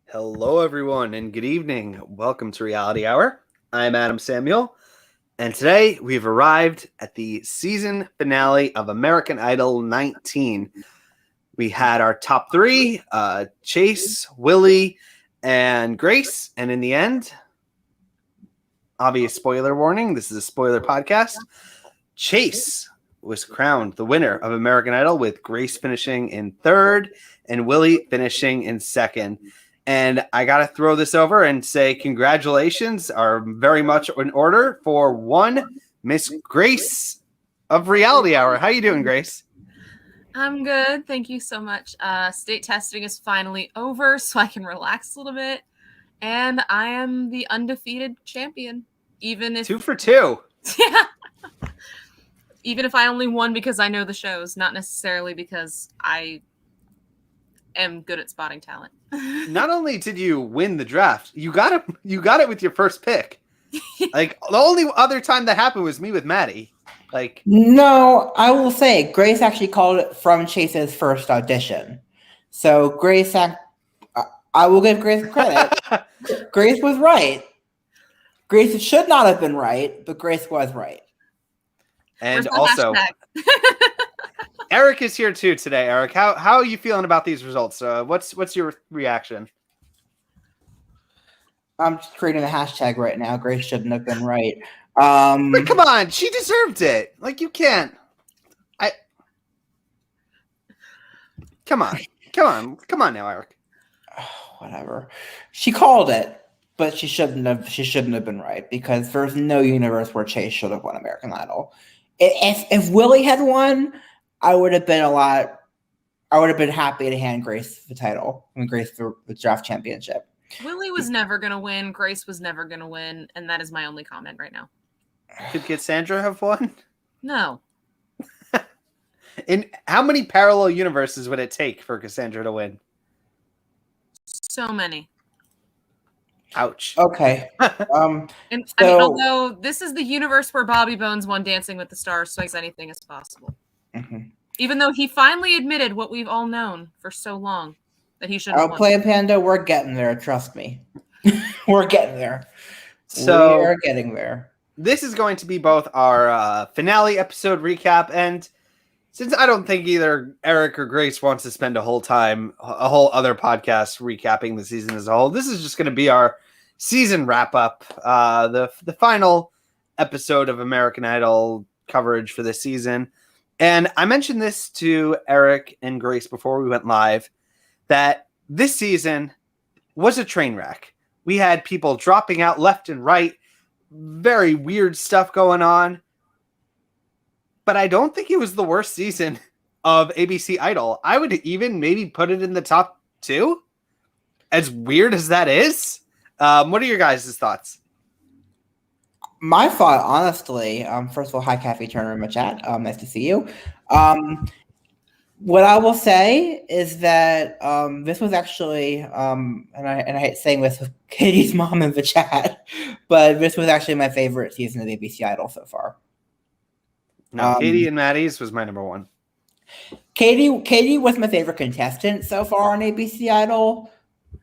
Hello, everyone, and good evening. Welcome to Reality Hour. I'm Adam Samuel, and today we've arrived at the season finale of American Idol 19. We had our top three, Chase, Willie, and Grace, and in the end, obvious spoiler warning, this is a spoiler podcast, Chase was crowned the winner of American Idol, with Grace finishing in third and Willie finishing in second. And I got to throw this over and say congratulations are very much in order for one Miss Grace of Reality Hour. How you doing, Grace? I'm good. Thank you so much. State testing is finally over, so I can relax a little bit. And I am the undefeated champion. Even if 2 for 2. Yeah. Even if I only won because I know the shows, not necessarily because I am good at spotting talent. Not only did you win the draft, you got it with your first pick. Like, the only other time that happened was me with Maddie. Like, no, I will say Grace actually called it from Chase's first audition. So Grace, I will give Grace credit. Grace was right. Grace should not have been right, but Grace was right. And also, Eric is here too today. Eric, how are you feeling about these results? What's your reaction? I'm just creating a hashtag right now. Grace shouldn't have been right. But come on, she deserved it. Like, you can't. Come on now, Eric. Whatever. She called it, but she shouldn't have been right, because there's no universe where Chase should have won American Idol. If Willie had won, I would have been happy to hand Grace the title. Grace the draft championship. Willie was never going to win. Grace was never going to win. And that is my only comment right now. Could Cassandra have won? No. In how many parallel universes would it take for Cassandra to win? So many. Ouch. Okay. Although this is the universe where Bobby Bones won Dancing with the Stars, so I guess anything is possible. Mm-hmm. Even though he finally admitted what we've all known for so long, that he shouldn't have won. Play Panda, we're getting there. Trust me. We're getting there. So we are getting there. This is going to be both our finale episode recap, and since I don't think either Eric or Grace wants to spend a whole other podcast recapping the season as a whole, this is just going to be our season wrap up, the final episode of American Idol coverage for this season. And I mentioned this to Eric and Grace before we went live, that this season was a train wreck. We had people dropping out left and right, very weird stuff going on. But I don't think it was the worst season of ABC Idol. I would even maybe put it in the top 2, as weird as that is. What are your guys' thoughts? My thought, honestly, first of all, hi, Kathy Turner in my chat. Nice to see you. What I will say is that this was actually, and I hate saying this with Katie's mom in the chat, but this was actually my favorite season of ABC Idol so far. No, Katie and Maddie's was my number 1. Katie was my favorite contestant so far on ABC Idol,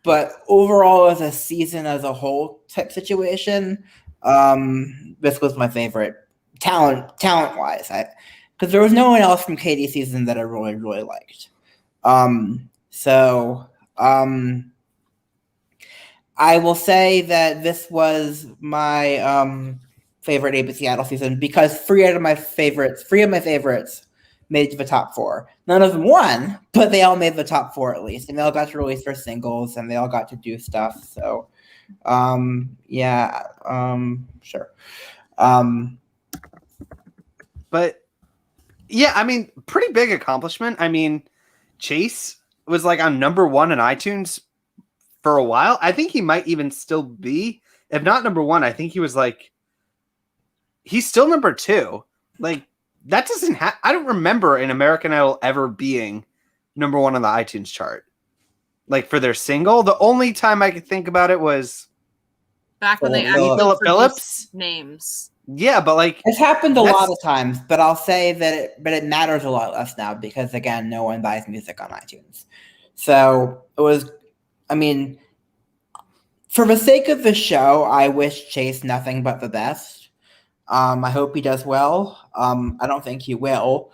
but overall as a season as a whole type situation, this was my favorite talent-wise. Because there was no one else from Katie's season that I really, really liked. I will say that this was my favorite ABC Idol season, because three of my favorites made it to the top 4. None of them won, but they all made the top 4 at least, and they all got to release their singles, and they all got to do stuff. So, sure. But yeah, I mean, pretty big accomplishment. I mean, Chase was like on number 1 in iTunes for a while. I think he might even still be, if not number 1, I think he was like, he's still number 2. Like, that doesn't I don't remember an American Idol ever being number 1 on the iTunes chart. Like, for their single. The only time I could think about it was back when they actually Philip Phillips names. Yeah, but like, it's happened a lot of times, but I'll say that it matters a lot less now, because again, no one buys music on iTunes. So it was, I mean, For the sake of the show, I wish Chase nothing but the best. I hope he does well. I don't think he will,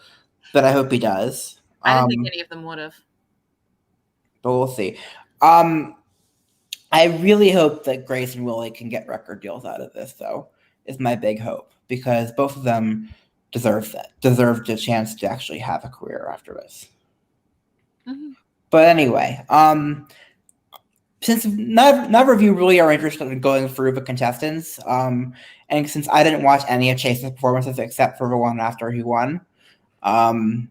but I hope he does. I didn't think any of them would have. But we'll see. I really hope that Grace and Willie can get record deals out of this, though, is my big hope, because both of them deserved a chance to actually have a career after this. Mm-hmm. But anyway, since none of you really are interested in going through the contestants, and since I didn't watch any of Chase's performances except for the one after he won, I'm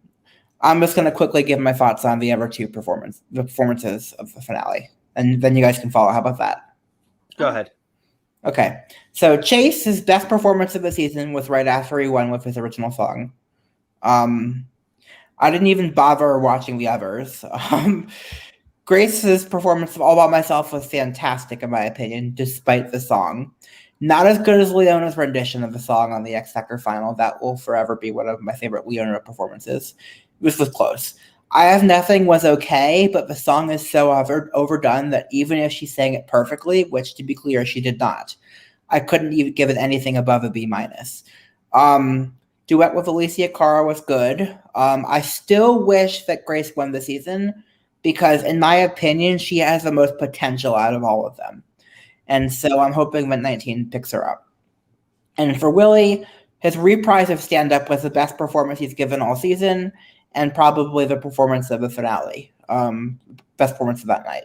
just going to quickly give my thoughts on the other two performances of the finale. And then you guys can follow. How about that? Go ahead. Okay. So Chase, his best performance of the season was right after he won with his original song. I didn't even bother watching the others. Grace's performance of All By Myself was fantastic, in my opinion, despite the song. Not as good as Leona's rendition of the song on the X Factor final. That will forever be one of my favorite Leona performances. This was close. I Have Nothing was okay, but the song is so overdone that even if she sang it perfectly, which to be clear, she did not, I couldn't even give it anything above a B-. Duet with Alicia Cara was good. I still wish that Grace won the season because, in my opinion, she has the most potential out of all of them. And so I'm hoping that 19 picks her up. And for Willie, his reprise of Stand Up was the best performance he's given all season, and probably the performance of the finale, best performance of that night.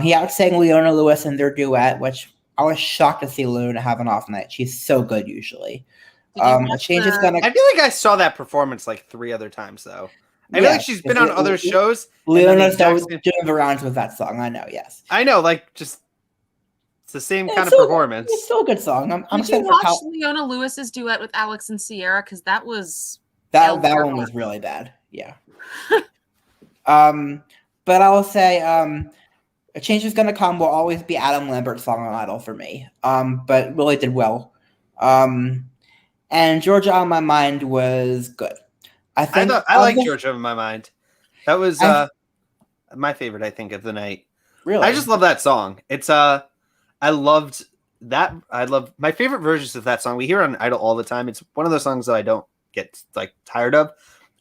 He outsang Leona Lewis in their duet, which I was shocked to see Leona have an off night. She's so good usually. I feel like I saw that performance like 3 other times, though. I feel like she's been on other shows. Leona's doing the rounds with that song. I know, yes. I know, like, just it's the same kind of performance. It's still a good song. Did you watch Leona Lewis's duet with Alex and Sierra? Because that was... That one was really bad. Yeah. But I will say, A Change Is Gonna Come will always be Adam Lambert's song on Idol for me. But Willie did well. And Georgia on My Mind was good. I like Georgia on My Mind. That was my favorite, I think, of the night. Really? I just love that song. It's I loved that. I love my favorite versions of that song. We hear it on Idol all the time. It's one of those songs that I don't get like tired of.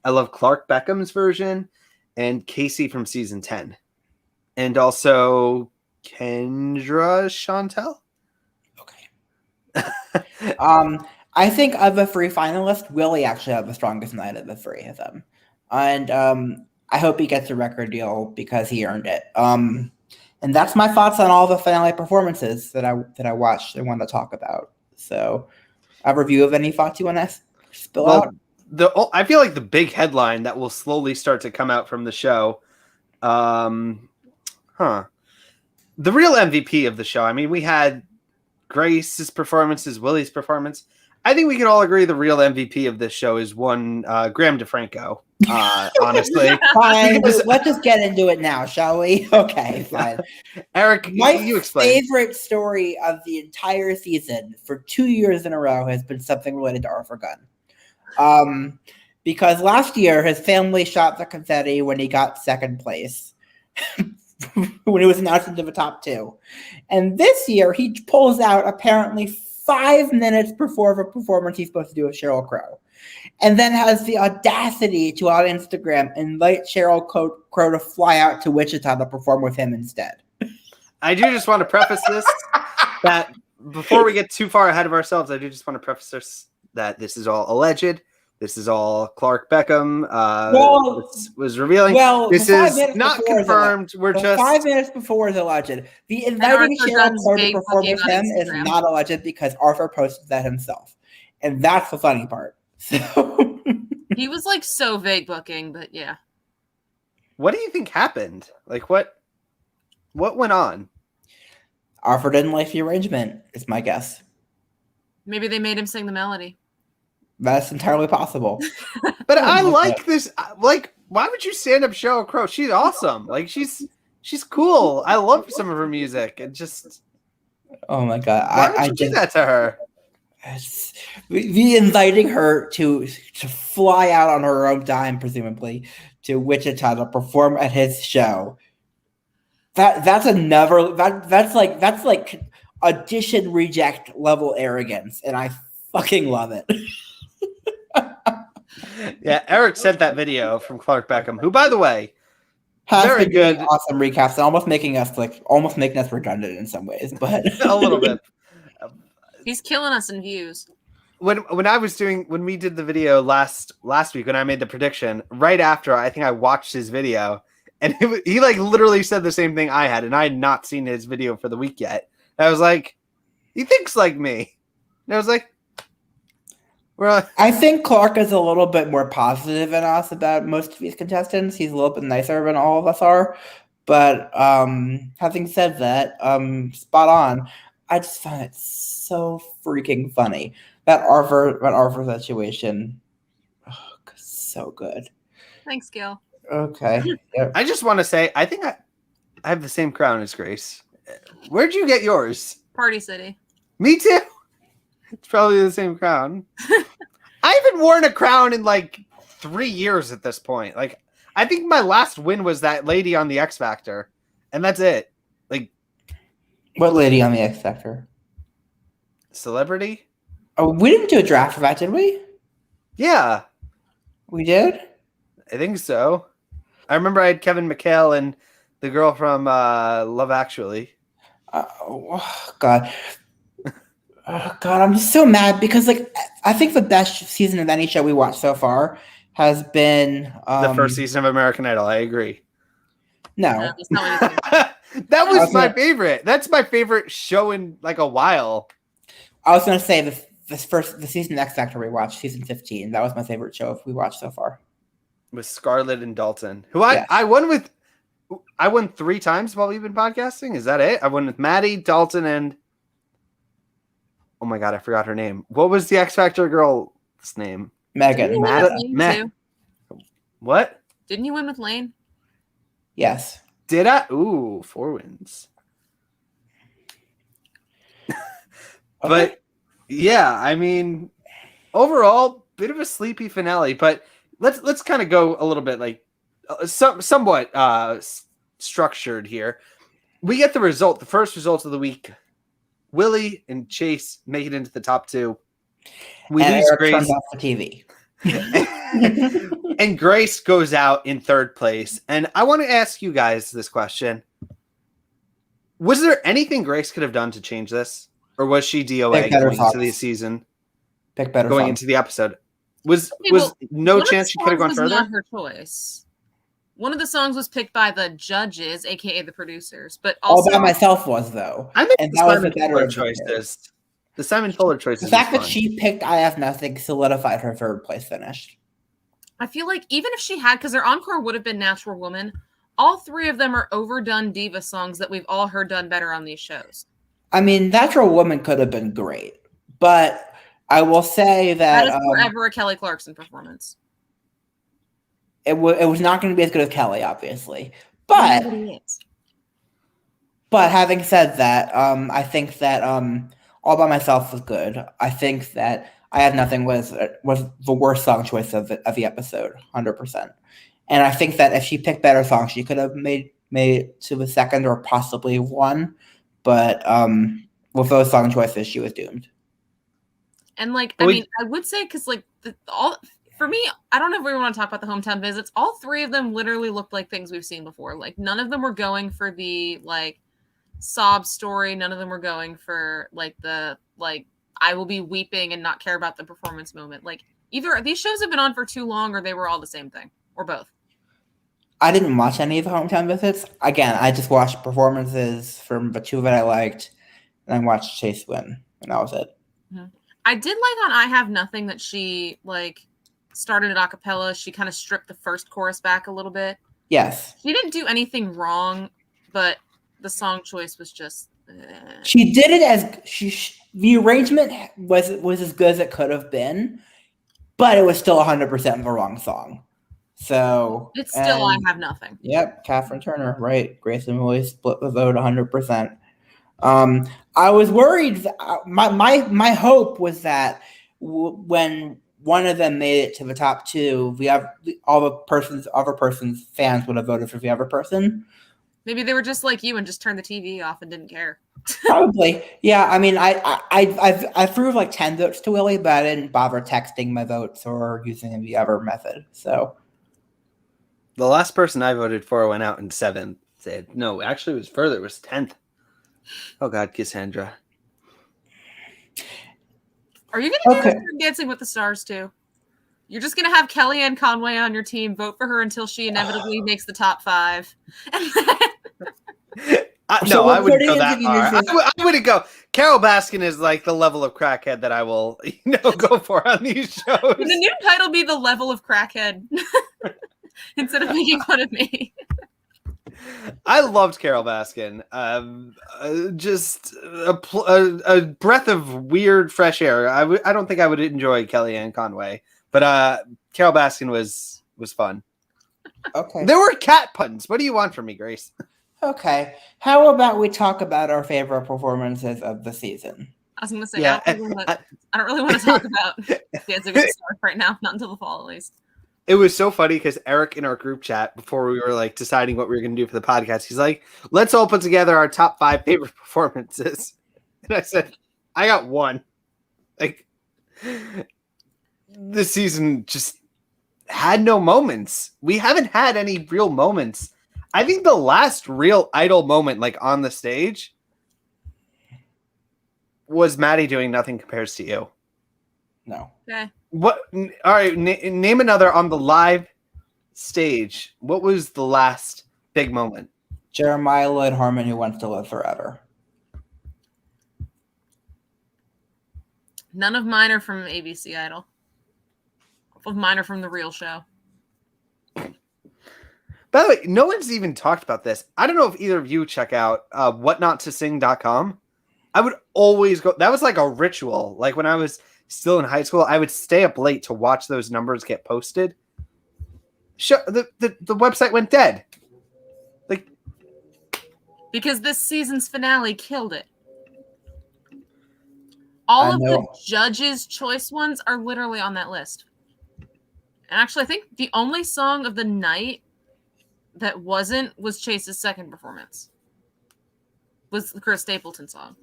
I love Clark Beckham's version and Casey from season 10. And also Kendra Chantel. Okay. I think of the 3 finalists, Willie actually had the strongest night of the 3 of them. And I hope he gets a record deal because he earned it. And that's my thoughts on all the finale performances that I watched and want to talk about. So a review of any thoughts you want to spill out? I feel like the big headline that will slowly start to come out from the show, the real MVP of the show. I mean, we had Grace's performances, Willie's performance. I think we can all agree the real MVP of this show is one Graham DeFranco. Honestly, fine. Let's just get into it now, shall we? Okay, fine. Eric, you explain. Favorite story of the entire season for 2 years in a row has been something related to Arthur Gunn. Because last year his family shot the confetti when he got second place, when he was announced into the top 2, and this year he pulls out apparently 5 minutes before the performance he's supposed to do with Sheryl Crow, and then has the audacity to on Instagram invite Sheryl Crow to fly out to Wichita to perform with him instead. I do just want to preface this that before we get too far ahead of ourselves, I do just want to preface this that this is all alleged. This is all Clark Beckham was revealing. Well, this is not confirmed. We're just 5 minutes before is alleged. The inviting Sheryl Crow to perform with him is not alleged because Arthur posted that himself, and that's the funny part. So he was like so vague booking, but yeah. What do you think happened? Like what went on? Arthur didn't like the arrangement. Is my guess. Maybe they made him sing the melody. That's entirely possible. But I like this. Like, why would you stand up Sheryl Crow? She's awesome. Like, she's cool. I love some of her music. And just, oh my god, why would you do that to her? We inviting her to fly out on her own dime, presumably, to Wichita to perform at his show. That's like audition reject level arrogance, and I fucking love it. Yeah, Eric sent that video from Clark Beckham, who, by the way, Has very been doing good. awesome recaps, and almost making us redundant in some ways, but A little bit. He's killing us in views. When we did the video last week when I made the prediction, right after I think I watched his video, and he like literally said the same thing I had, and I had not seen his video for the week yet. And I was like, he thinks like me. And I was like, I think Clark is a little bit more positive than us about most of these contestants. He's a little bit nicer than all of us are. But having said that, spot on. I just found it so freaking funny. That Arthur situation, so good. Thanks, Gil. Okay. Yep. I just want to say, I think I have the same crown as Grace. Where'd you get yours? Party City. Me too. It's probably the same crown. I haven't worn a crown in like 3 years at this point. Like, I think my last win was that lady on the X Factor, and that's it. Like, what lady on the X Factor? Celebrity? Oh, we didn't do a draft for that, did we? Yeah, we did. I think so. I remember I had Kevin McHale and the girl from Love Actually. Oh God. Oh God, I'm just so mad because like I think the best season of any show we watched so far has been the first season of American Idol. I agree. No, that was my favorite. That's my favorite show in like a while. I was gonna say the season of X Factor we watched, season 15. That was my favorite show we watched so far. With Scarlett and Dalton, who I won with. I won 3 times while we've been podcasting. Is that it? I won with Maddie, Dalton, and oh my God, I forgot her name. What was the X Factor girl's name? Megan. What? Didn't you win with Lane? Yes. Did I? Ooh, 4 wins. But yeah, I mean, overall, bit of a sleepy finale. But let's kind of go a little bit like somewhat structured here. We get the first results of the week. Willie and Chase make it into the top 2. We lose Grace turns off the TV. And Grace goes out in 3rd place. And I want to ask you guys this question. Was there anything Grace could have done to change this? Or was she DOA going into the season? Pick better going songs. into the episode. Was no chance she could have gone further? Not her choice. One of the songs was picked by the judges, aka the producers, but also All by Myself was though. I think and that was the better choices. The Simon Fuller choice. The fact that she picked I Have Nothing solidified her 3rd place finish. I feel like even if she had, because their encore would have been Natural Woman, all 3 of them are overdone diva songs that we've all heard done better on these shows. I mean, Natural Woman could have been great, but I will say that is forever a Kelly Clarkson performance. It was not going to be as good as Kelly, obviously, but having said that, I think that All by Myself was good. I think that I Have Nothing was the worst song choice of the episode, 100%. And I think that if she picked better songs, she could have made it to the 2nd or possibly 1. But with those song choices, she was doomed. And like, I mean, I would say because like for me, I don't know if we want to talk about the hometown visits. All 3 of them literally looked like things we've seen before. Like none of them were going for the like sob story. None of them were going for like the like I will be weeping and not care about the performance moment. Like either these shows have been on for too long or they were all the same thing or both. I didn't watch any of the hometown visits. Again, I just watched performances from the 2 that I liked, and I watched Chase win, and that was it. Mm-hmm. I did like on I Have Nothing that she like started at acapella. She kind of stripped the first chorus back a little bit. Yes. She didn't do anything wrong, but the song choice was just She did it as the arrangement was as good as it could have been, but it was still 100% the wrong song. So it's still I Have Nothing. Yep, Catherine Turner, right? Grace and Willie split the vote 100%. I was worried. My hope was that when one of them made it to the top 2, other person's fans would have voted for the other person. Maybe they were just like you and just turned the TV off and didn't care. Probably. Yeah, I mean, I threw like 10 votes to Willie, but I didn't bother texting my votes or using the other method. So the last person I voted for went out in 7th. Said no, actually it was further. It was 10th. Oh God, Cassandra. Are you going to do Dancing with the Stars too? You're just going to have Kellyanne Conway on your team, vote for her until she inevitably makes the top 5. No, I wouldn't go that far. I wouldn't go. Carol Baskin is like the level of crackhead that I will, go for on these shows. Would the new title be The Level of Crackhead instead of making fun of me? I loved Carol Baskin. Just a breath of weird fresh air. I don't think I would enjoy Kellyanne Conway, but Carol Baskin was fun. Okay. There were cat puns. What do you want from me, Grace? Okay. How about we talk about our favorite performances of the season? I was going to say, I don't really want to talk about Dancing with the Stars right now, not until the fall at least. It was so funny because Eric in our group chat, before we were like deciding what we were going to do for the podcast, he's like, let's all put together our top 5 favorite performances. And I said, I got one. Like, this season just had no moments. We haven't had any real moments. I think the last real Idol moment, like on the stage, was Maddie doing Nothing Compares to You. No. Okay. What? All right, name another on the live stage. What was the last big moment? Jeremiah Lloyd Harmon, Who Wants to Live Forever. None of mine are from ABC Idol. All of mine are from The Real Show. By the way, no one's even talked about this. I don't know if either of you check out whatnottosing.com. I would always go. That was like a ritual. Like when I was still in high school, I would stay up late to watch those numbers get posted. The website went dead. Like, because this season's finale killed it. All of the judges' choice ones are literally on that list. And actually, I think the only song of the night that wasn't was Chase's second performance. Was the Chris Stapleton song.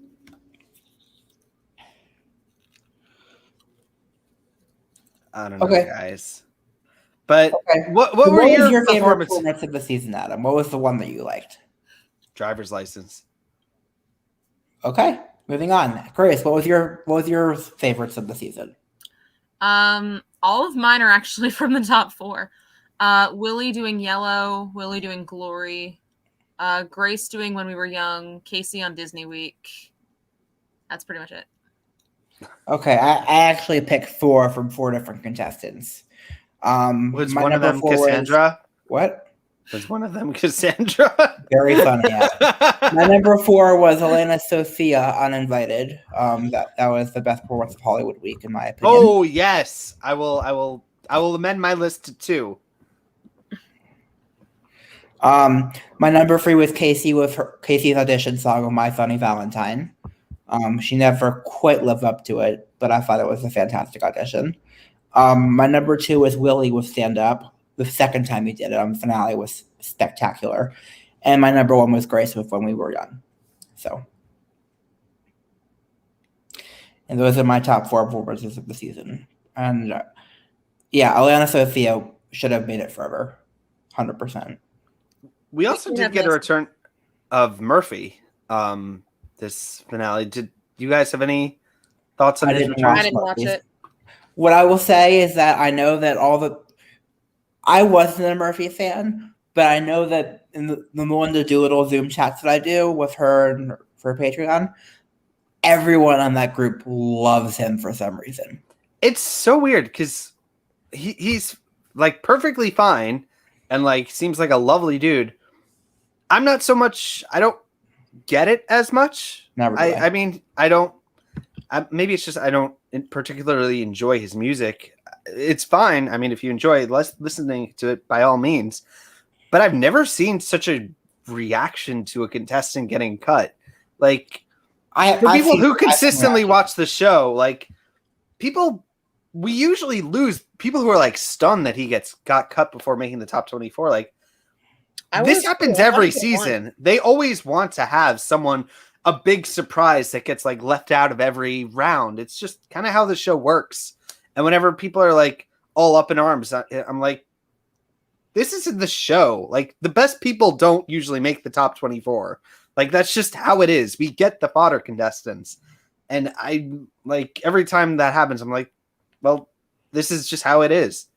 I don't know, guys. But what so were your favorite performance of the season, Adam? What was the one that you liked? Driver's License. Okay, moving on. Grace, what was your favorites of the season? All of mine are actually from the top 4. Willie doing Yellow, Willie doing Glory, Grace doing When We Were Young, Casey on Disney Week. That's pretty much it. Okay, I actually picked 4 from 4 different contestants. Was one of them Cassandra? What? Was one of them Cassandra? Very funny. Yeah. My number 4 was Elena Sophia, Uninvited. That was the best performance of Hollywood Week, in my opinion. Oh yes, I will amend my list to 2. My number 3 was Casey with Casey's audition song of My Funny Valentine. She never quite lived up to it, but I thought it was a fantastic audition. My number 2 was Willie with Stand Up. The second time he did it on the finale was spectacular. And my number 1 was Grace with When We Were Young. So, and those are my top 4 performances of the season. And Elena Sophia should have made it forever. 100%. We also did get a return of Murphy. This finale. Did you guys have any thoughts on his return? I didn't watch it. What I will say is that I know that I wasn't a Murphy fan, but I know that in the Melinda Doolittle Zoom chats that I do with her and for Patreon, everyone on that group loves him for some reason. It's so weird because he's like perfectly fine and like seems like a lovely dude. I'm not so much. I don't get it as much. Not really. I mean, I don't. Maybe it's just I don't particularly enjoy his music. It's fine. I mean, if you enjoy listening to it, by all means. But I've never seen such a reaction to a contestant getting cut. Like, for people who consistently watch the show, like we usually lose people who are like stunned that he got cut before making the top 24. Like, this happens every season. They always want to have someone, a big surprise that gets like left out of every round. It's just kind of how the show works. And whenever people are like all up in arms, I'm like, this isn't the show. Like, the best people don't usually make the top 24. Like, that's just how it is. We get the fodder contestants. And I, like, every time that happens, I'm like, well, this is just how it is.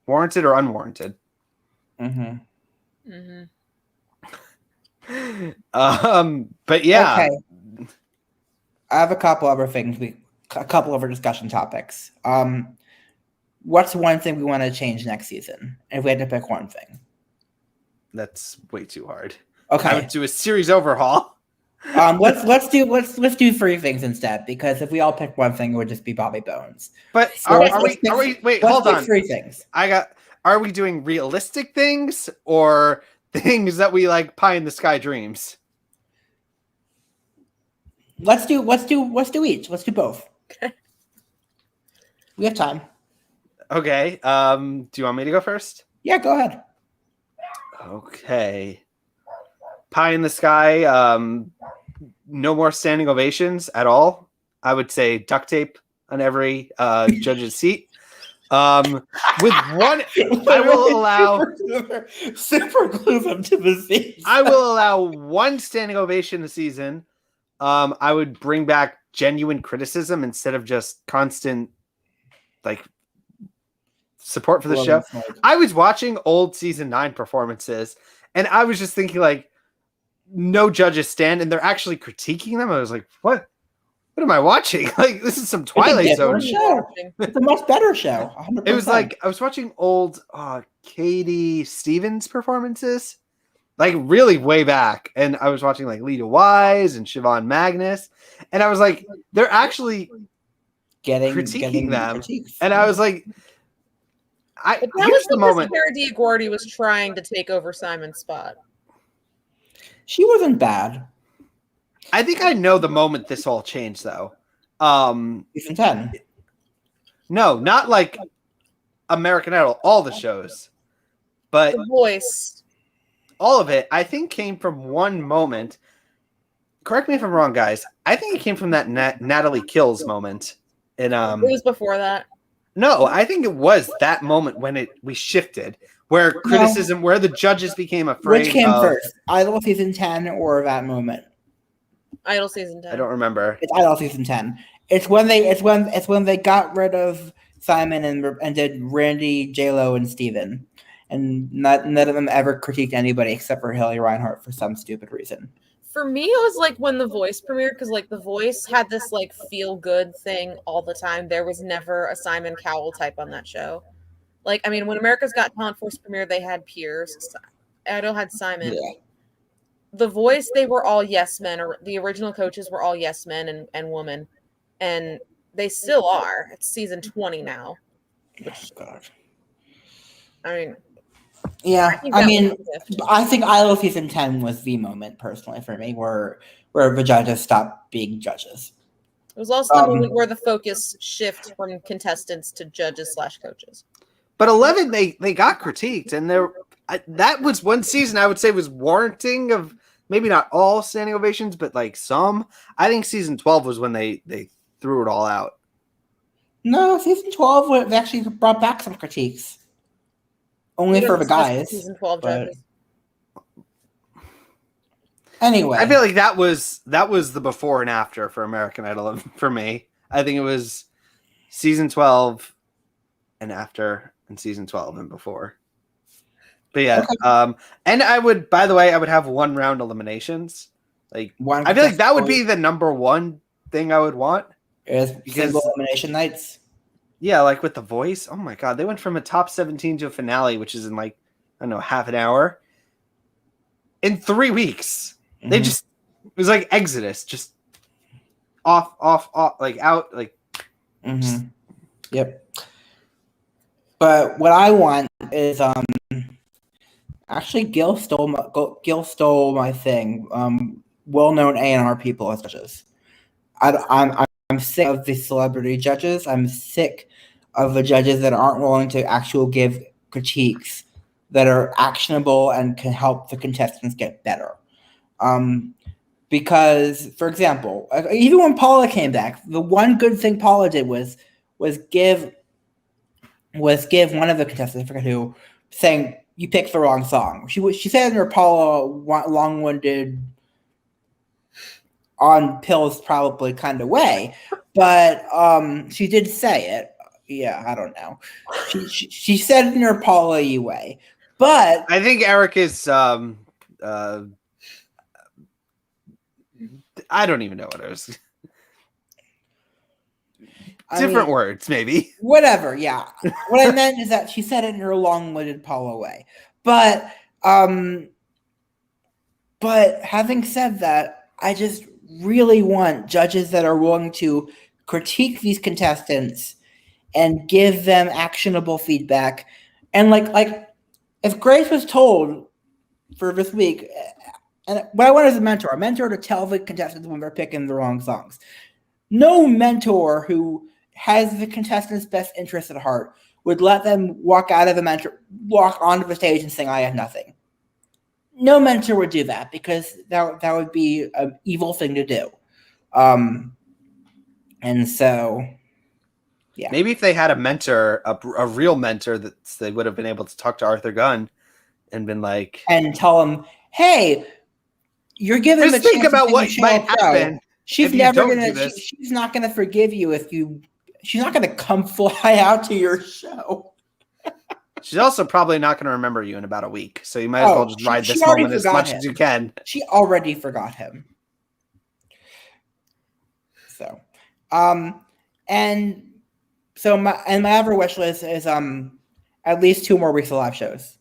Warranted or unwarranted. Mm-hmm. But yeah. Okay. I have a couple other things. A couple other discussion topics. What's one thing we want to change next season? If we had to pick one thing, that's way too hard. Okay, I would do a series overhaul. Let's do three things instead, because if we all pick one thing, it would just be Bobby Bones. But so are we? Wait, hold on. Three things. Are we doing realistic things or things that we like pie in the sky dreams? Let's do each. Let's do both. Okay. We have time. Okay. Do you want me to go first? Yeah, go ahead. Okay. Pie in the sky. No more standing ovations at all. I would say duct tape on every judge's seat. With one, I will allow super glue them to the seats. I will allow one standing ovation a season. I would bring back genuine criticism instead of just constant, like, support for the show. I was watching old season 9 performances, and I was just thinking, like, no judges stand, and they're actually critiquing them. I was like, what? What am I watching? Like, this is some Twilight Zone show. It's a much better show. 100%. It was like I was watching old Katie Stevens performances, like really way back, and I was watching like Lita Wise and Siobhan Magnus, and I was like, they're actually critiquing them, critiques. And I was like, that was the moment Sarah Diaguardi was trying to take over Simon's spot. She wasn't bad. I think I know the moment this all changed, though. Season 10. No, not like American Idol, all the shows. But The Voice. All of it, I think, came from one moment. Correct me if I'm wrong, guys. I think it came from that Natalie Kills moment. And it was before that. No, I think it was that moment when we shifted, where criticism, where the judges became afraid. Which came first, Idol season 10 or that moment? Idol season 10. I don't remember. It's Idol season 10. It's when they got rid of Simon and did Randy, J-Lo, and Steven. And none of them ever critiqued anybody except for Haley Reinhart for some stupid reason. For me, it was like when The Voice premiered, because like The Voice had this like feel good thing all the time. There was never a Simon Cowell type on that show. Like, I mean, when America's Got Talent first premiered, they had Piers. Idol had Simon. Yeah. The Voice, they were all yes men, or the original coaches were all yes men and women, and they still are. It's season 20 now. Which, God. I mean, yeah, I think Idol season 10 was the moment personally for me where the judges stopped being judges. It was also the moment where the focus shift from contestants to judges/coaches. But 11, they got critiqued, and that was one season I would say was warranting of maybe not all standing ovations, but like some. I think season 12 was when they threw it all out. No, season 12 they actually brought back some critiques. Only for the guys. Season 12 judges. Anyway, I feel like that was the before and after for American Idol for me. I think it was season 12 and after, and season 12 and before. But yeah, okay. And I would have one round eliminations. Like, I feel like that would be the number one thing I would want. Because elimination nights. Yeah, like with The Voice. Oh my God, they went from a top 17 to a finale, which is in like, I don't know, half an hour. In 3 weeks. Mm-hmm. They just, it was like Exodus, just off, like out, like. Mm-hmm. Yep. But what I want is, actually Gil stole my thing. Well-known A&R people as judges. I'm sick of the celebrity judges. I'm sick of the judges that aren't willing to actually give critiques that are actionable and can help the contestants get better. Because, for example, even when Paula came back, the one good thing Paula did was give one of the contestants, I forget who, saying you picked the wrong song. She said in her Paula long-winded, on pills probably kind of way, but she did say it. Yeah, I don't know. She said it in her Paula way, but I think Eric is I don't even know what it was. Different words, maybe. Whatever, yeah. What I meant is that she said it in her long-winded Paula way. But having said that, I just really want judges that are willing to critique these contestants and give them actionable feedback. And like if Grace was told for this week, and what I want is a mentor to tell the contestants when they're picking the wrong songs. No mentor who has the contestants' best interest at heart would let them walk onto the stage and sing "I Have Nothing." No mentor would do that because that would be an evil thing to do. And so, yeah. Maybe if they had a mentor, a real mentor, that they would have been able to talk to Arthur Gunn and been like, and tell him, "Hey, you're giving just think about what might happen. She's never gonna. She's not gonna forgive you if you. She's not gonna come fly out to your show. She's also probably not going to remember you in about a week. So you might as well just ride this moment as much as you can. She already forgot him. So, and so my other wish list is at least 2 more weeks of live shows.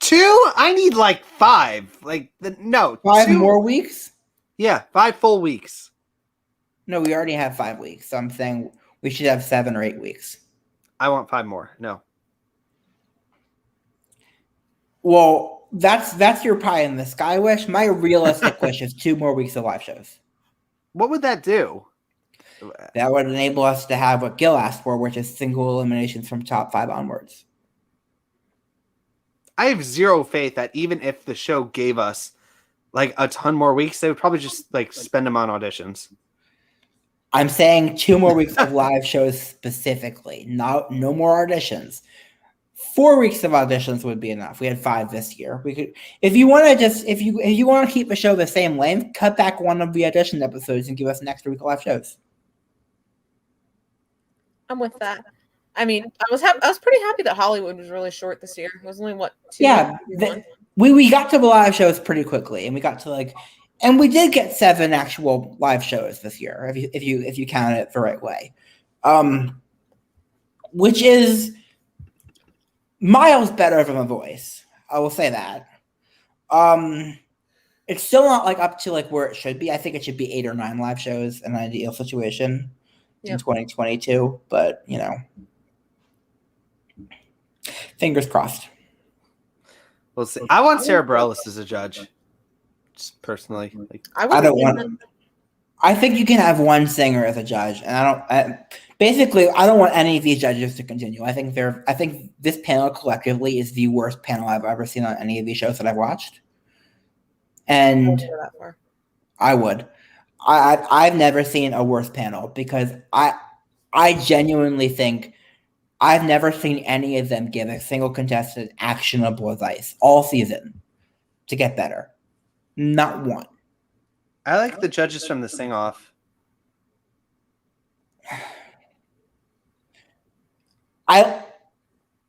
2? I need like 5. Like 5 more weeks? Yeah, 5 full weeks. No, we already have 5 weeks. So I'm saying we should have 7 or 8 weeks. I want 5 more. No. Well, that's your pie in the sky wish. My realistic wish is 2 more weeks of live shows. What would that do? That would enable us to have what Gil asked for, which is single eliminations from top 5 onwards. I have zero faith that even if the show gave us like a ton more weeks, they would probably just like spend them on auditions. I'm saying 2 more weeks of live shows specifically, no more auditions. 4 weeks of auditions would be enough. We had 5 this year. We could, if you want to keep the show the same length, cut back one of the audition episodes and give us an extra week of live shows. I'm with that. I mean, I was pretty happy that Hollywood was really short this year. It was only 2 Yeah, we got to the live shows pretty quickly, and we got to and we did get 7 actual live shows this year, if you count it the right way, which is miles better than The Voice. I will say that. It's still not up to where it should be. I think it should be 8 or 9 live shows in an ideal situation in 2022. But fingers crossed. We'll see. I want Sarah Bareilles as a judge. Just personally, I don't want. I think you can have one singer as a judge, and I don't want any of these judges to continue. I think this panel collectively is the worst panel I've ever seen on any of these shows that I've watched. And I would. I've never seen a worse panel because I genuinely think I've never seen any of them give a single contestant actionable advice all season to get better. Not one. I like the judges from the Sing Off. I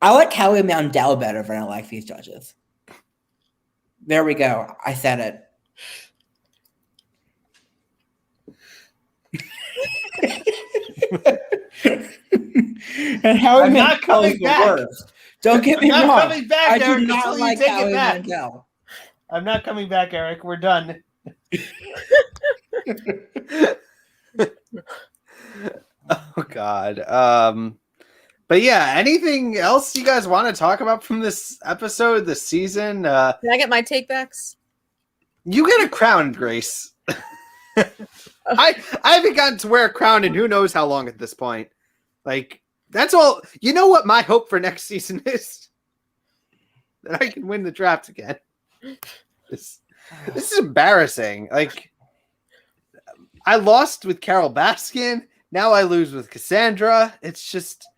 like Howie Mandel better than I like these judges. There we go. I said it. And Howie Mandel is the worst. Don't get me wrong. I do not like Howie Mandel. I'm not coming back, Eric. We're done. Oh God. But yeah, anything else you guys want to talk about from this episode, this season? Can I get my take backs? You get a crown, Grace. I haven't gotten to wear a crown in who knows how long at this point. That's all. You know what my hope for next season is? that I can win the draft again. This is embarrassing. Like, I lost with Carol Baskin. Now I lose with Cassandra. It's just,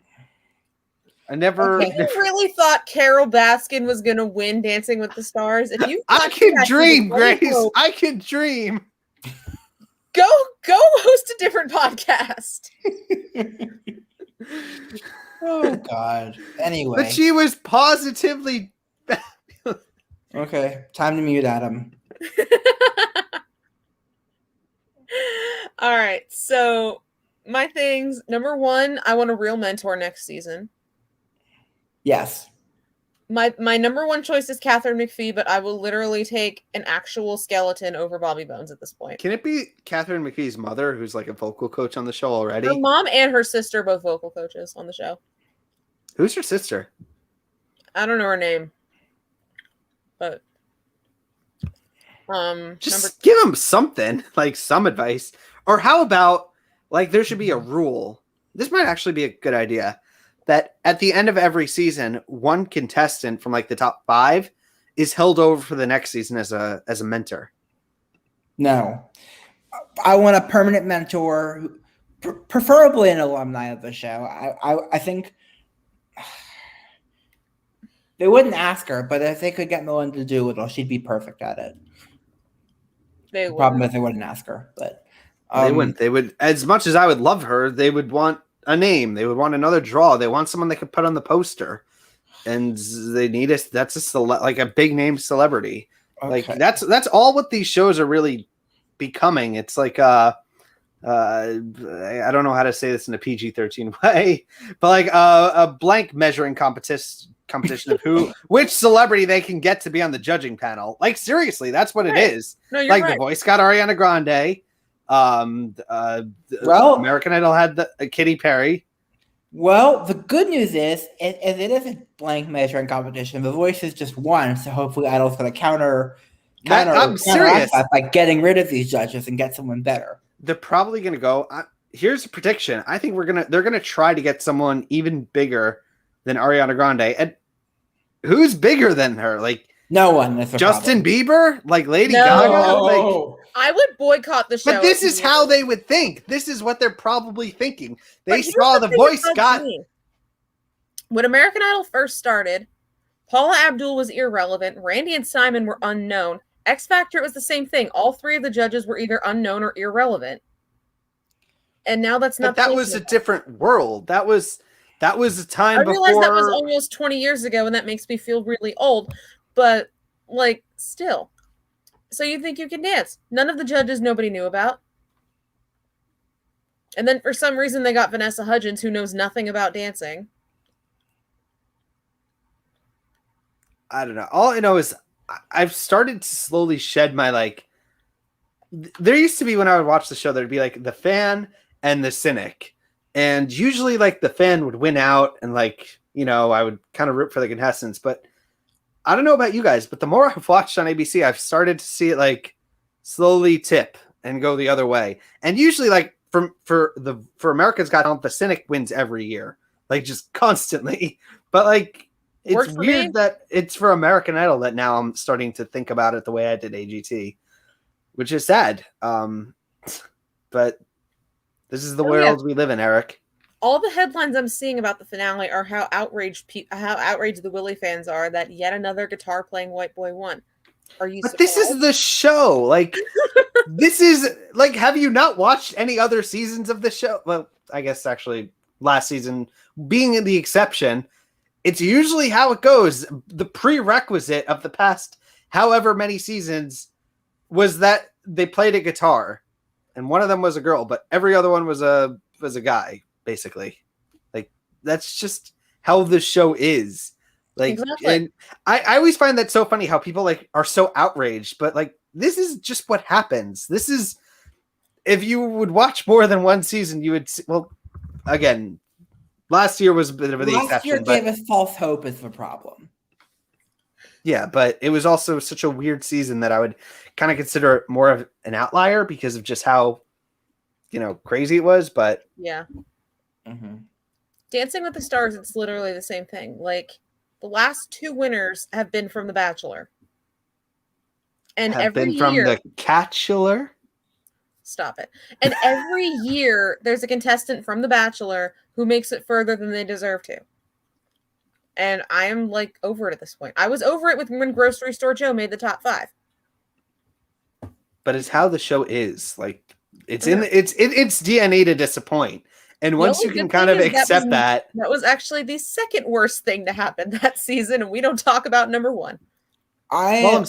I never. If you really thought Carol Baskin was going to win Dancing with the Stars, if you I can dream, Grace. I can dream. Go host a different podcast. Oh God. Anyway. But she was positively. Okay, time to mute Adam. All right, so my things. Number one, I want a real mentor next season. Yes. My number one choice is Catherine McPhee, but I will literally take an actual skeleton over Bobby Bones at this point. Can it be Catherine McPhee's mother, who's like a vocal coach on the show already? Her mom and her sister both vocal coaches on the show. Who's her sister? I don't know her name, but just give them something, like some advice. Or how about, like, there should be a rule. This might actually be a good idea. That at the end of every season, one contestant from like the top 5 is held over for the next season as a mentor. No, I want a permanent mentor, preferably an alumni of the show. I think they wouldn't ask her, but if they could get Melinda Doolittle, she'd be perfect at it. The problem is they wouldn't ask her, but they wouldn't. They would, as much as I would love her, they would want a name. They would want another draw. They want someone they could put on the poster, and they need us. That's like a big name celebrity. Okay. Like that's all what these shows are really becoming. It's like I don't know how to say this in a PG-13 way, but like a blank measuring competition of which celebrity they can get to be on the judging panel. Like, seriously, that's what it is. No, you're like right. The Voice got Ariana Grande. Well, American Idol had Katy Perry. Well, the good news is if it is a blank measuring competition, The Voice is just one, so hopefully Idol's going to counter I'm serious by getting rid of these judges and get someone better. They're probably going to go. Here's a prediction. I think they're gonna try to get someone even bigger than Ariana Grande. And who's bigger than her? Like, no one. Justin Bieber? Like Lady Gaga? Like, I would boycott the show. But this is how they would think. This is what they're probably thinking. They saw The Voice got. When American Idol first started, Paula Abdul was irrelevant. Randy and Simon were unknown. X Factor, it was the same thing. All 3 of the judges were either unknown or irrelevant. And now that's not. But that was a different world. That was a time before. I realized that was almost 20 years ago, and that makes me feel really old. But like, still. So you think you can dance? None of the judges nobody knew about. And then for some reason they got Vanessa Hudgens, who knows nothing about dancing. I don't know. All I know is I've started to slowly shed my, like, there used to be when I would watch the show, there'd be like the fan and the cynic. And usually like the fan would win out and like, you know, I would kind of root for the contestants, but I don't know about you guys, but the more I've watched on ABC, I've started to see it like slowly tip and go the other way. And usually like for America's Got Talent, the cynic wins every year, like just constantly. But like, it's weird that it's for American Idol that now I'm starting to think about it the way I did AGT, which is sad. But this is the world we live in, Eric. All the headlines I'm seeing about the finale are how outraged the Willie fans are that yet another guitar playing white boy won. Are you? But surprised? This is the show. Like, this is like, have you not watched any other seasons of the show? Well, I guess actually last season being the exception, it's usually how it goes. The prerequisite of the past however many seasons was that they played a guitar, and one of them was a girl, but every other one was a guy. Basically, like, that's just how the show is. Like, exactly. And I always find that so funny how people like are so outraged, but like, this is just what happens. This is, if you would watch more than one season, you would see, well, again, last year was a bit of the exception. Last year gave us false hope is the problem. Yeah, but it was also such a weird season that I would kind of consider it more of an outlier because of just how, you know, crazy it was. But yeah. Mm-hmm. Dancing with the Stars, it's literally the same thing. Like, the last 2 winners have been from The Bachelor. And Have every been from year, the Catchular. stop it. And every year there's a contestant from The Bachelor who makes it further than they deserve to. And I am like over it at this point. I was over it when Grocery Store Joe made the top 5. But it's how the show is. Like it's in its DNA to disappoint. And once you can kind of accept that was actually the second worst thing to happen that season, and we don't talk about number 1. I am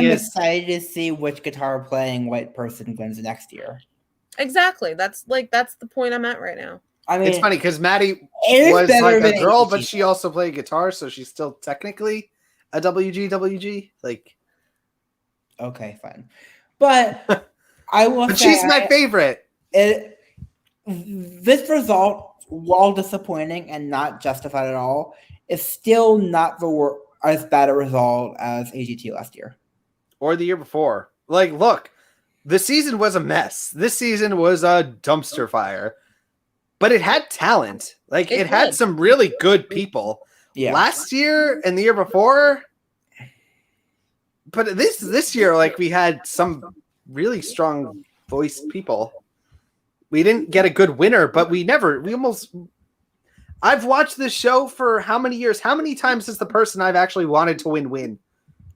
excited to see which guitar playing white person wins next year. Exactly. That's the point I'm at right now. I mean, it's funny because Maddie was like a girl, but she also played guitar, so she's still technically a WG. Like, okay, fine, but I will. But she's my favorite. This result, while disappointing and not justified at all, is still not as bad a result as AGT last year or the year before. Like, look, the season was a mess. This season was a dumpster fire. But it had talent. Like it had some really good people. Yeah. Last year and the year before. But this year, like we had some really strong voiced people. We didn't get a good winner, but I've watched this show for how many years? How many times has the person I've actually wanted to win?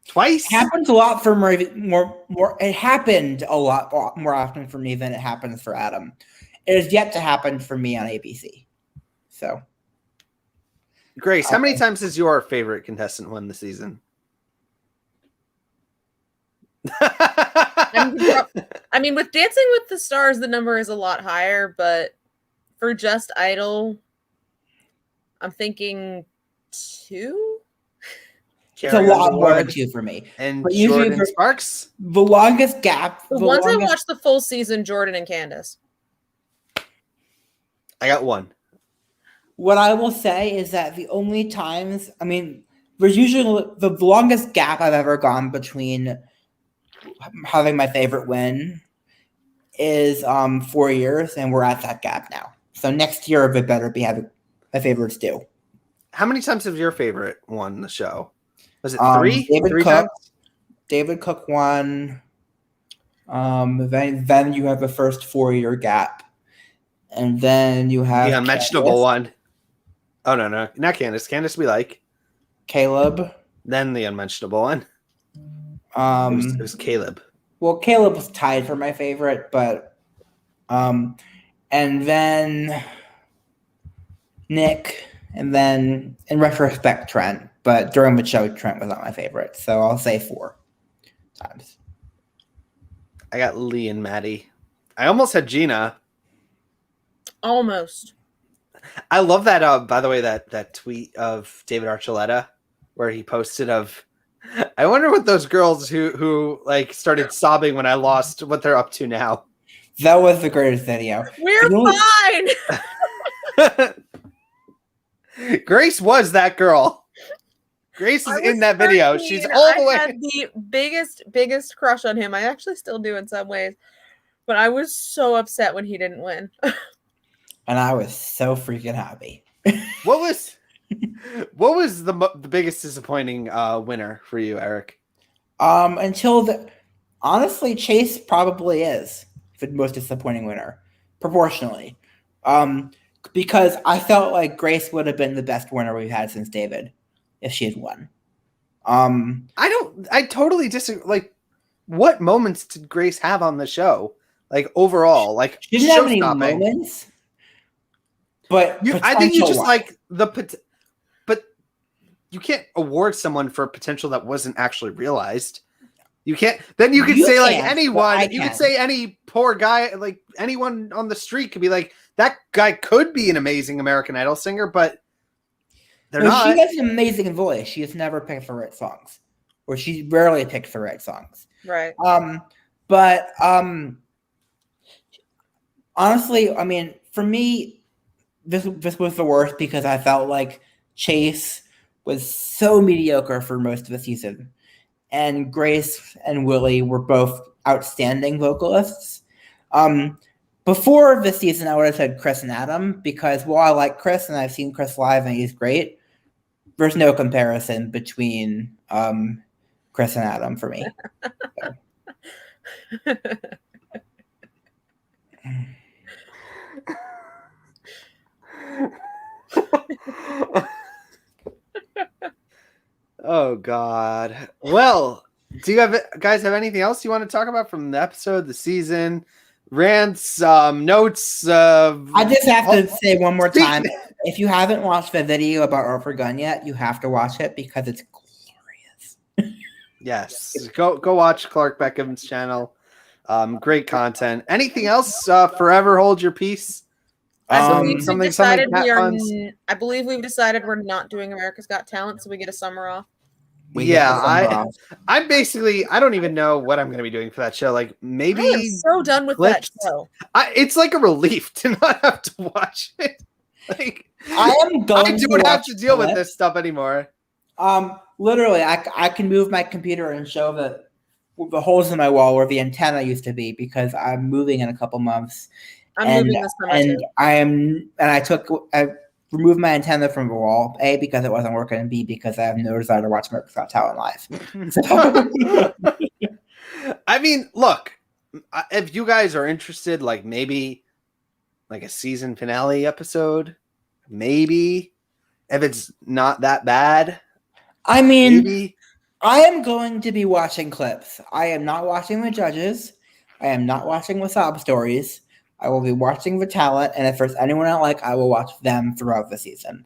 Twice? It happens a lot for more. It happened a lot more often for me than it happens for Adam. It has yet to happen for me on ABC. So, Grace, how many times has your favorite contestant won the season? I mean, with Dancing with the Stars, the number is a lot higher, but for Just Idol, I'm thinking 2. It's a lot more than 2 for me. And Jordan Sparks? The longest gap. Once I watched the full season, Jordan and Candace. I got 1. What I will say is that the only times, I mean, there's usually the longest gap I've ever gone between having my favorite win is 4 years, and we're at that gap now. So next year, it better be having my favorites due. How many times has your favorite won the show? Was it 3? David Cook. Times? David Cook won. Then you have the first 4-year gap. And then you have the unmentionable one. Oh, no, not Candace. Candace we like. Caleb. Then the unmentionable one. It was Caleb. Well, Caleb was tied for my favorite, but and then Nick, and then in retrospect Trent. But during the show, Trent was not my favorite, so I'll say 4 times. I got Lee and Maddie. I almost had Gina. Almost. I love that. By the way, that tweet of David Archuleta where he posted of. I wonder what those girls who like started sobbing when I lost, what they're up to now. That was the greatest video. We're fine. Grace was that girl. Grace is in that video. She's all the way. I had the biggest crush on him. I actually still do in some ways, but I was so upset when he didn't win. And I was so freaking happy. What was the biggest disappointing winner for you, Eric? Honestly, Chase probably is the most disappointing winner, proportionally. Because I felt like Grace would have been the best winner we've had since David if she had won. I totally disagree. Like, what moments did Grace have on the show? Like overall, like she didn't have any moments. But I think you just like but you can't award someone for potential that wasn't actually realized. You can't. Then you could say like anyone. You could say any poor guy, like anyone on the street, could be like that guy could be an amazing American Idol singer, but they're not. She has an amazing voice. She has never picked the right songs, or she rarely picks the right songs. Right. But honestly, I mean, for me. This was the worst because I felt like Chase was so mediocre for most of the season. And Grace and Willie were both outstanding vocalists. Before this season, I would have said Chris and Adam because while I like Chris and I've seen Chris live and he's great, there's no comparison between Chris and Adam for me. Oh God. Well, do you guys have anything else you want to talk about from the episode, the season, rants, notes? I just have to say one more time: if you haven't watched the video about Arthur Gunn yet, you have to watch it because it's glorious. Yes, go watch Clark Beckham's channel. Great content. Anything else? Forever hold your peace. I believe we've decided we're not doing America's Got Talent, so we get a summer off. I'm basically, I don't even know what I'm going to be doing for that show. Like maybe I am so done with that show. It's like a relief to not have to watch it. Like I don't have to deal with this stuff anymore. Literally, I can move my computer and show the holes in my wall where the antenna used to be because I'm moving in a couple months. I'm moving this summer too. I removed my antenna from the wall, A, because it wasn't working, and B, because I have no desire to watch America's Got Talent live. I mean, look, if you guys are interested, like maybe like a season finale episode, maybe if it's not that bad. I mean, maybe. I am going to be watching clips. I am not watching the judges. I am not watching the sob stories. I will be watching the talent, and if there's anyone I like, I will watch them throughout the season.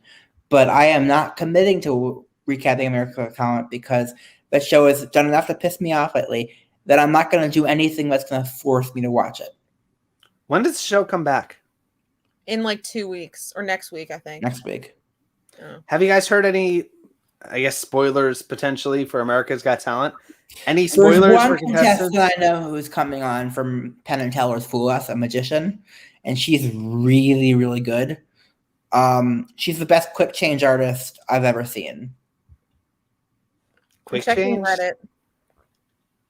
But I am not committing to recapping America's Got Talent because that show has done enough to piss me off lately that I'm not going to do anything that's going to force me to watch it. When does the show come back? In like 2 weeks or next week, I think. Next week. Oh. Have you guys heard any, I guess, spoilers potentially for America's Got Talent? Any spoilers for contestants? I know who's coming on from Penn and Teller's Fool Us, a magician, and she's really, really good. She's the best quick change artist I've ever seen. Quick change? Reddit.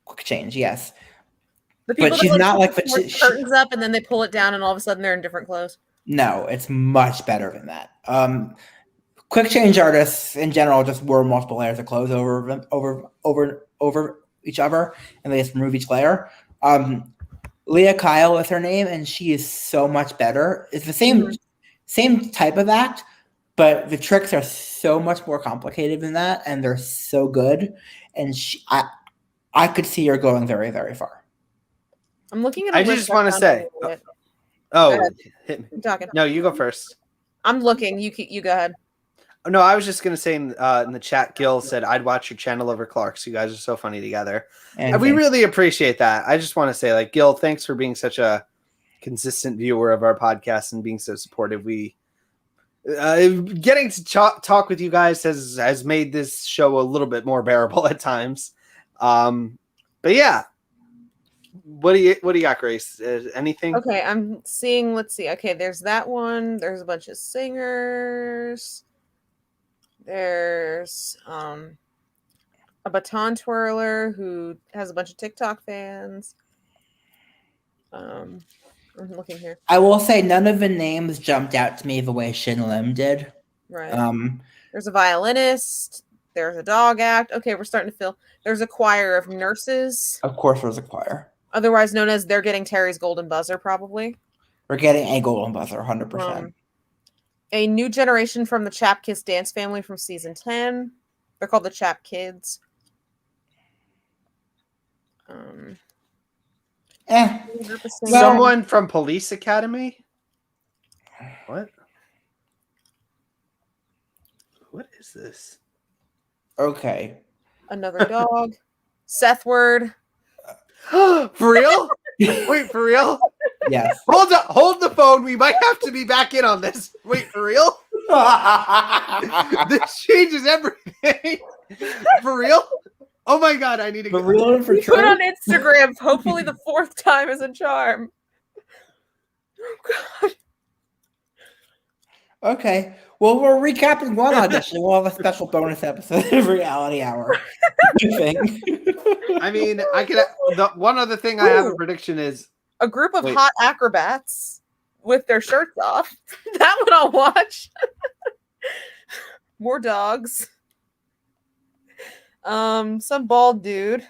Quick change, yes. The people but she's not like the curtains up and then they pull it down and all of a sudden they're in different clothes. No, it's much better than that. Quick change artists in general just wear multiple layers of clothes over each other, and they just remove each layer. Leah Kyle is her name, and she is so much better. It's the same type of act, but the tricks are so much more complicated than that, and they're so good. And I could see her going very, very far. I'm looking at. I just want to say. Hit me. I'm talking. No, you go first. I'm looking. You go ahead. No, I was just going to say in the chat, Gil said, I'd watch your channel over Clark's. You guys are so funny together. And we really appreciate that. I just want to say, like, Gil, thanks for being such a consistent viewer of our podcast and being so supportive. We getting to talk with you guys has made this show a little bit more bearable at times. But yeah, what do you got, Grace? Anything? Okay, I'm seeing. Let's see. Okay, there's that one. There's a bunch of singers. There's a baton twirler who has a bunch of TikTok fans. I'm looking here. I will say none of the names jumped out to me the way Shin Lim did. Right. There's a violinist. There's a dog act. Okay, we're starting to feel. There's a choir of nurses. Of course, there's a choir. Otherwise known as They're Getting Terry's Golden Buzzer, probably. We're getting a golden buzzer, 100%. A new generation from the Chap Kiss dance family from season 10. They're called the Chap Kids. Someone from Police Academy? What is this? Okay. Another dog. Seth Word. For real? Wait, for real? Yes. Hold the phone. We might have to be back in on this. Wait, for real? This changes everything. For real? Oh my God, I need to go. Real and for true. Put on Instagram. Hopefully the fourth time is a charm. Oh God. Okay. Well, we're recapping one audition. We'll have a special bonus episode of Reality Hour. You think? I mean, the one other thing I have a prediction is a group of hot acrobats with their shirts off. That one I'll watch. More dogs. Some bald dude.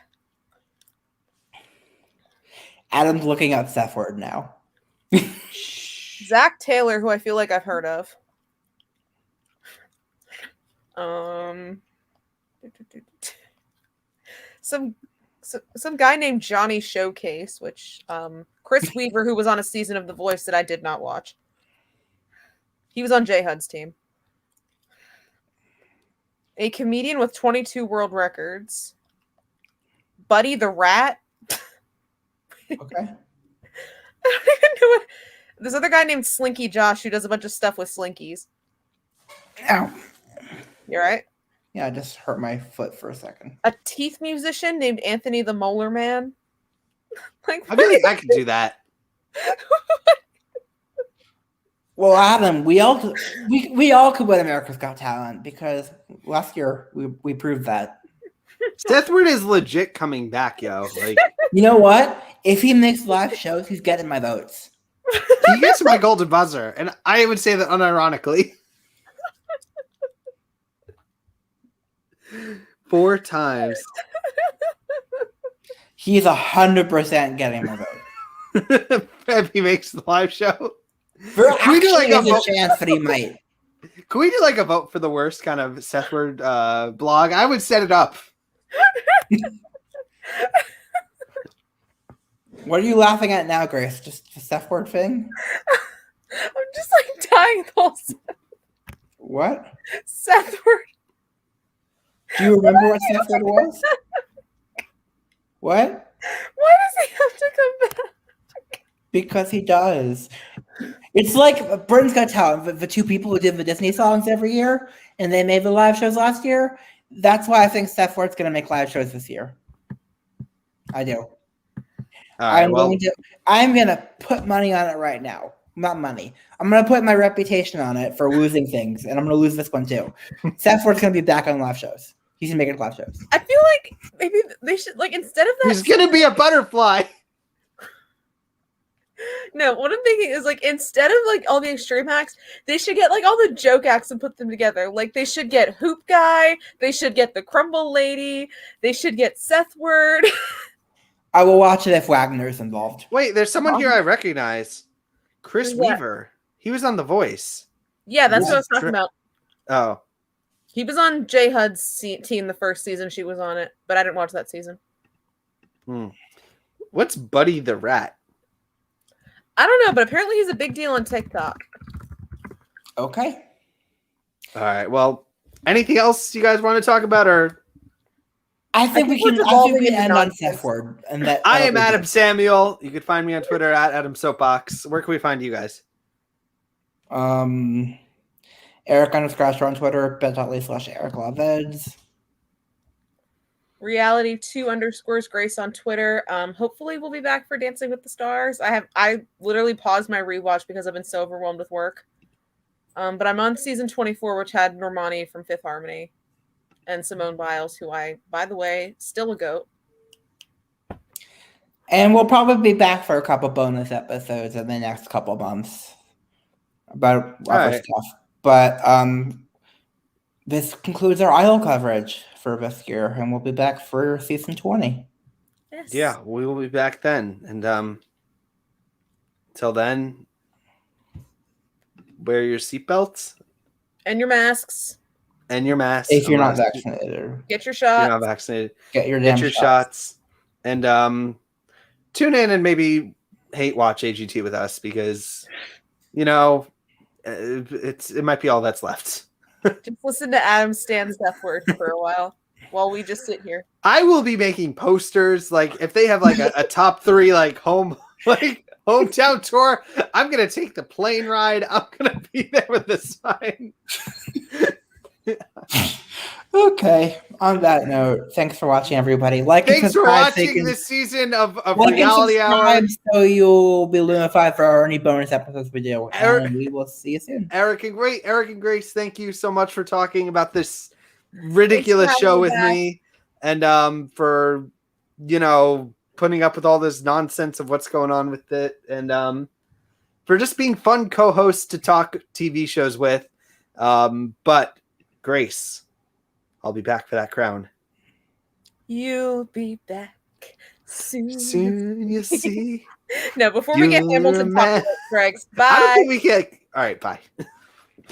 Adam's looking up Seth word now. Zach Taylor, who I feel like I've heard of. Some guy named Johnny Showcase, which Chris Weaver, who was on a season of The Voice that I did not watch. He was on J Hud's team. A comedian with 22 world records. Buddy the Rat. Okay. I don't even know what. This other guy named Slinky Josh who does a bunch of stuff with Slinkies. Ow. You all right? Yeah, I just hurt my foot for a second. A teeth musician named Anthony the Molar Man. I feel like I could do that. Well, Adam, we all could win America's Got Talent because last year we proved that. Seth Word is legit coming back, yo. Like, you know what? If he makes live shows, he's getting my votes. he gets my golden buzzer, and I would say that unironically. 4 times. He's 100% getting my vote. If he makes the live show. There Can we do like actually is a chance that he might. Can we do like a vote for the worst kind of Seth Word blog? I would set it up. What are you laughing at now, Grace? Just the Seth Word thing? I'm just like dying the whole What? Seth Word. Do you remember what Seth Word was? What? Why does he have to come back? Because he does. It's like Britain's Got Talent, the 2 people who did the Disney songs every year, and they made the live shows last year. That's why I think Seth Word's going to make live shows this year. I do. Right, I'm going to put money on it right now. Not money. I'm going to put my reputation on it for losing things, and I'm going to lose this one too. Seth Word's going to be back on live shows. He's making live shows. I feel like maybe they should, like, instead of that. He's going to be a butterfly. No, what I'm thinking is, like, instead of, like, all the extreme acts, they should get, like, all the joke acts and put them together. Like, they should get Hoop Guy. They should get the Crumble Lady. They should get Seth Word. I will watch it if Wagner's involved. Wait, there's someone here I recognize. Chris Who's that? Weaver. He was on The Voice. Yeah, that's what I was talking about. Oh. He was on J Hud's team the first season she was on it, but I didn't watch that season. What's Buddy the Rat? I don't know, but apparently he's a big deal on TikTok. Okay. All right. Well, anything else you guys want to talk about, or I think we can end on Seth Word. And that I am Adam Samuel. You can find me on Twitter at Adam Soapbox. Where can we find you guys? Eric _Ascher on Twitter, bit.ly/Eric Loveds. Reality2 _Grace on Twitter. Hopefully we'll be back for Dancing with the Stars. I literally paused my rewatch because I've been so overwhelmed with work. But I'm on season 24, which had Normani from Fifth Harmony and Simone Biles, who by the way, still a goat. And we'll probably be back for a couple bonus episodes in the next couple months about other stuff. But this concludes our Idol coverage for this year, and we'll be back for season 20. Yes. Yeah, we will be back then. And till then, wear your seatbelts. And your masks. And your mask. If you're not vaccinated. Get your shot. If you're not vaccinated. Get your shots. And tune in and maybe hate watch AGT with us because, you know, it might be all that's left. Just listen to Adam stand Seth Word for a while we just sit here. I will be making posters. Like if they have like a top 3 like hometown tour, I'm gonna take the plane ride. I'm gonna be there with the sign. Okay. On that note, thanks for watching, everybody. Thanks for watching this season of Reality Hour. So you'll be notified for any bonus episodes we do. And we will see you soon. Eric and Grace, thank you so much for talking about this ridiculous show with me, and for putting up with all this nonsense of what's going on with it, and for just being fun co-hosts to talk TV shows with. But Grace, I'll be back for that crown. You'll be back soon. Soon you see. No, before we get You're Hamilton a man. talk about Greg's. I don't Bye. think we can. All right, bye.